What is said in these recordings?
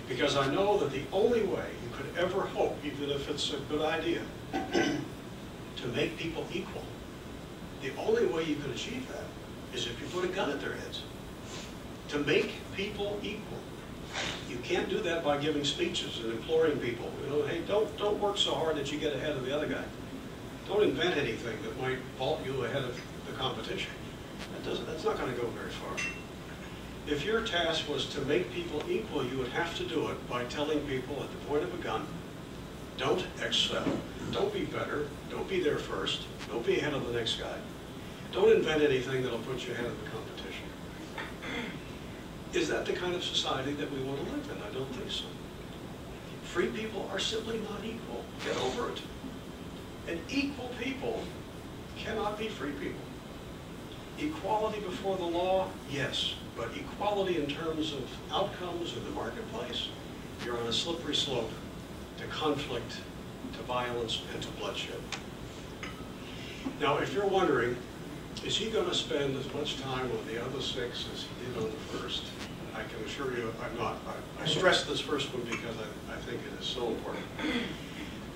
Because I know that the only way you could ever hope, even if it's a good idea, to make people equal, the only way you could achieve that is if you put a gun at their heads. To make people equal. You can't do that by giving speeches and imploring people, you know, hey, don't work so hard that you get ahead of the other guy. Don't invent anything that might vault you ahead of the competition. That's not going to go very far. If your task was to make people equal, you would have to do it by telling people at the point of a gun, don't excel, don't be better, don't be there first, don't be ahead of the next guy. Don't invent anything that'll put you ahead of the competition. Is that the kind of society that we want to live in? I don't think so. Free people are simply not equal. Get over it. And equal people cannot be free people. Equality before the law, yes, but equality in terms of outcomes in the marketplace, you're on a slippery slope to conflict, to violence, and to bloodshed. Now, if you're wondering, is he going to spend as much time on the other six as he did on the first? I can assure you I'm not. I stress this first one because I think it is so important.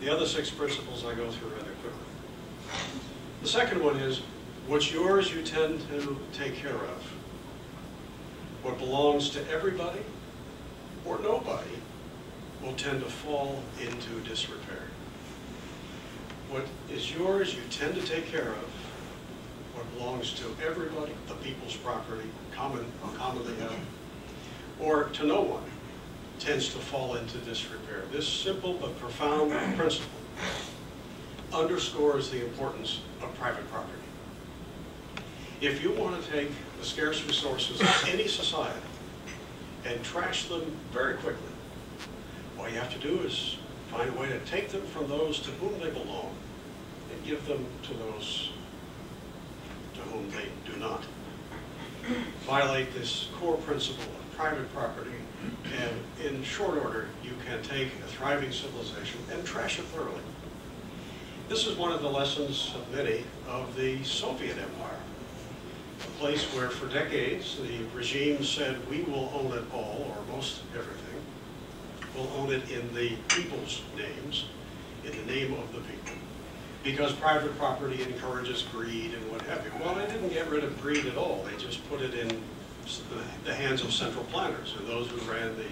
The other six principles I go through rather quickly. The second one is, what's yours you tend to take care of. What belongs to everybody or nobody will tend to fall into disrepair. What is yours you tend to take care of. What belongs to everybody, the people's property, commonly held, or to no one, tends to fall into disrepair. This simple but profound principle underscores the importance of private property. If you want to take the scarce resources of any society and trash them very quickly, all you have to do is find a way to take them from those to whom they belong and give them to those to whom they do not. Violate this core principle of private property, and in short order, you can take a thriving civilization and trash it thoroughly. This is one of the lessons of many of the Soviet Empire, a place where for decades the regime said, we will own it all, or most everything. We'll own it in the people's names, in the name of the people. Because private property encourages greed and what have you. Well, they didn't get rid of greed at all. They just put it in the hands of central planners and those who ran the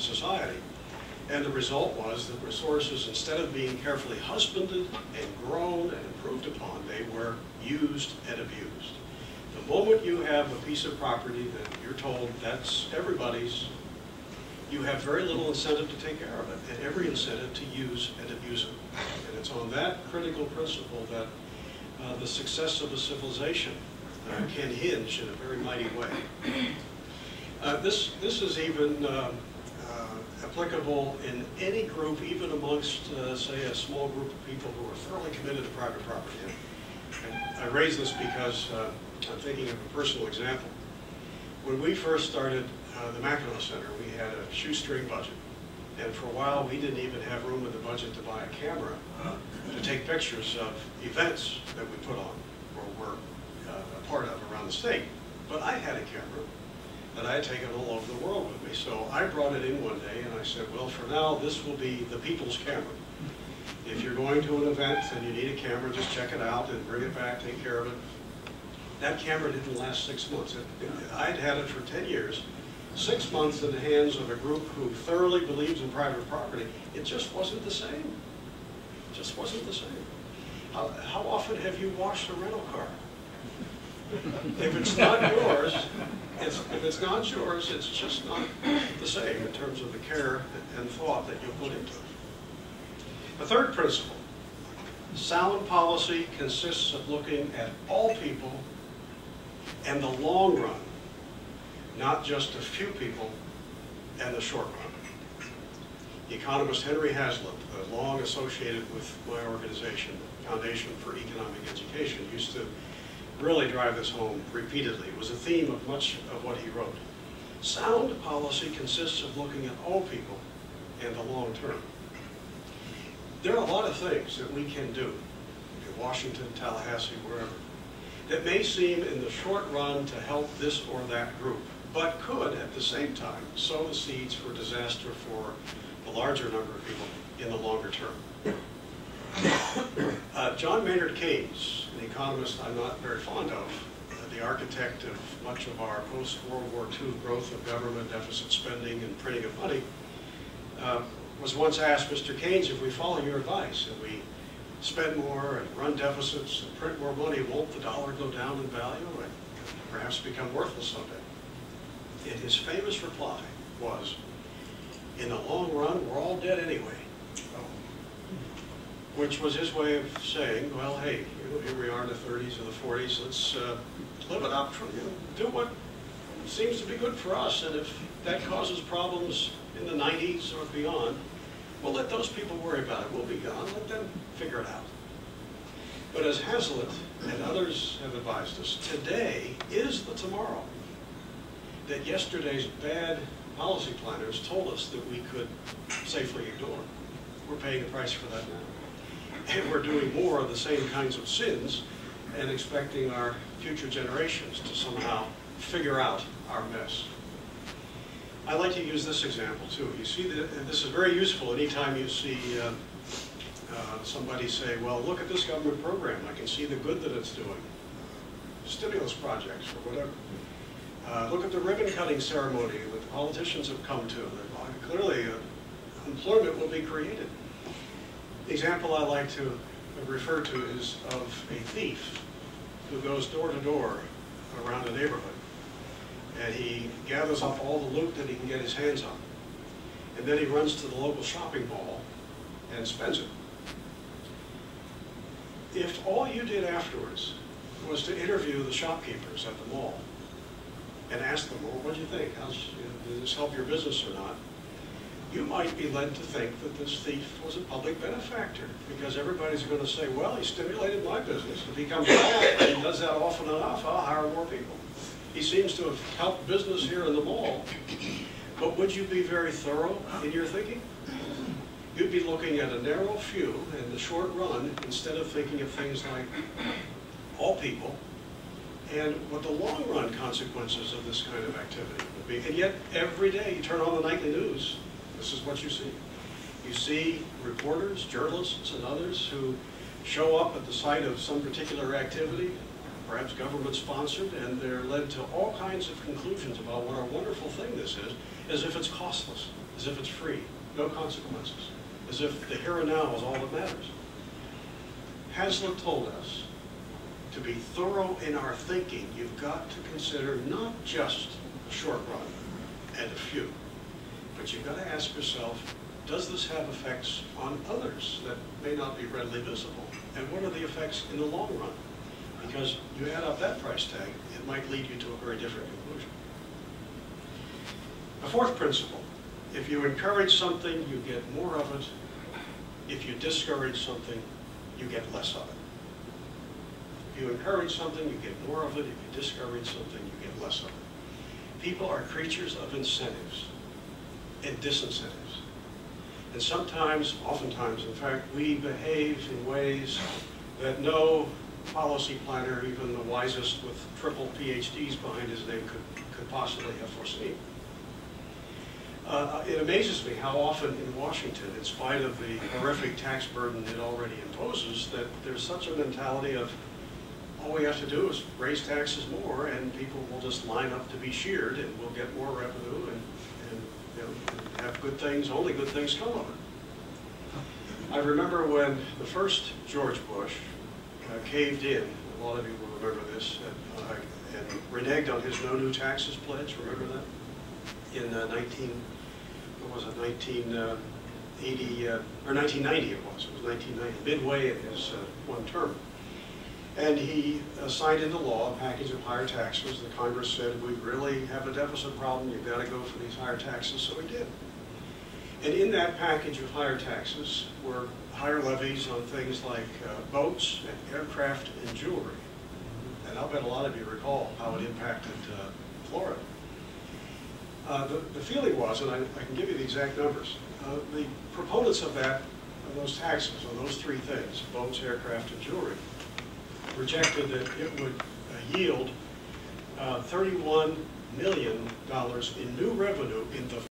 society. And the result was that resources, instead of being carefully husbanded and grown and improved upon, they were used and abused. The moment you have a piece of property that you're told that's everybody's, you have very little incentive to take care of it, and every incentive to use and abuse it. And it's on that critical principle that the success of a civilization can hinge in a very mighty way. This is even applicable in any group, even amongst, say, a small group of people who are thoroughly committed to private property. And I raise this because I'm thinking of a personal example. When we first started the Mackinac Center, we had a shoestring budget. And for a while, we didn't even have room in the budget to buy a camera to take pictures of events that we put on or were a part of around the state. But I had a camera that I had taken all over the world with me. So I brought it in one day and I said, well, for now, this will be the people's camera. If you're going to an event and you need a camera, just check it out and bring it back, take care of it. That camera didn't last 6 months. I'd had it for 10 years. 6 months in the hands of a group who thoroughly believes in private property, it just wasn't the same. It just wasn't the same. How often have you washed a rental car? If it's not yours, it's just not the same in terms of the care and thought that you put into it. The third principle, sound policy consists of looking at all people and the long run, not just a few people and the short run. The economist Henry Hazlitt, long associated with my organization, Foundation for Economic Education, used to really drive this home repeatedly. It was a theme of much of what he wrote. Sound policy consists of looking at all people and the long term. There are a lot of things that we can do in Washington, Tallahassee, wherever, that may seem in the short run to help this or that group, but could at the same time sow the seeds for disaster for the larger number of people in the longer term. John Maynard Keynes, an economist I'm not very fond of, the architect of much of our post-World War II growth of government, deficit spending, and printing of money, was once asked, Mr. Keynes, if we follow your advice and we spend more and run deficits and print more money, won't the dollar go down in value and perhaps become worthless someday? And his famous reply was, in the long run, we're all dead anyway. Which was his way of saying, well, hey, here we are in the 30s or the 40s, let's live it up, do what seems to be good for us, and if that causes problems in the 90s or beyond, we'll let those people worry about it. We'll be gone, let them figure it out. But as Hazlitt and others have advised us, today is the tomorrow that yesterday's bad policy planners told us that we could safely ignore. We're paying the price for that now. And we're doing more of the same kinds of sins and expecting our future generations to somehow figure out our mess. I like to use this example too. You see, this is very useful anytime you see somebody say, well, look at this government program. I can see the good that it's doing. Stimulus projects or whatever. Look at the ribbon cutting ceremony that the politicians have come to. Clearly, employment will be created. The example I like to refer to is of a thief who goes door to door around a neighborhood. And he gathers up all the loot that he can get his hands on. And then he runs to the local shopping mall and spends it. If all you did afterwards was to interview the shopkeepers at the mall and ask them, well, what do you think? Did this help your business or not? You might be led to think that this thief was a public benefactor, because everybody's going to say, well, he stimulated my business. If he comes back and he does that often enough, I'll hire more people. He seems to have helped business here in the mall. But would you be very thorough in your thinking? You'd be looking at a narrow few and the short run instead of thinking of things like all people and what the long run consequences of this kind of activity would be. And yet, every day you turn on the nightly news, this is what you see. You see reporters, journalists, and others who show up at the site of some particular activity, perhaps government-sponsored, and they're led to all kinds of conclusions about what a wonderful thing this is, as if it's costless, as if it's free, no consequences, as if the here and now is all that matters. Hazlitt told us to be thorough in our thinking, you've got to consider not just the short run and a few, but you've got to ask yourself, does this have effects on others that may not be readily visible? And what are the effects in the long run? Because you add up that price tag, it might lead you to a very different conclusion. A fourth principle, if you encourage something, you get more of it. If you discourage something, you get less of it. If you encourage something, you get more of it. If you discourage something, you get less of it. People are creatures of incentives and disincentives. And sometimes, oftentimes, in fact, we behave in ways that no policy planner, even the wisest with triple PhDs behind his name, could possibly have foreseen. It amazes me how often in Washington, in spite of the horrific tax burden it already imposes, that there's such a mentality of all we have to do is raise taxes more and people will just line up to be sheared and we'll get more revenue and you know, have good things, only good things come of it. I remember when the first George Bush caved in, a lot of you will remember this, and reneged on his no new taxes pledge, remember that? In 1980, or 1990 it was 1990, midway in his one term. And he signed into law a package of higher taxes. The Congress said, we really have a deficit problem, you've got to go for these higher taxes, so he did. And in that package of higher taxes were higher levies on things like boats and aircraft and jewelry. And I'll bet a lot of you recall how it impacted Florida. The feeling was, and I can give you the exact numbers, the proponents of those taxes, on those three things, boats, aircraft, and jewelry, projected that it would yield $31 million in new revenue in the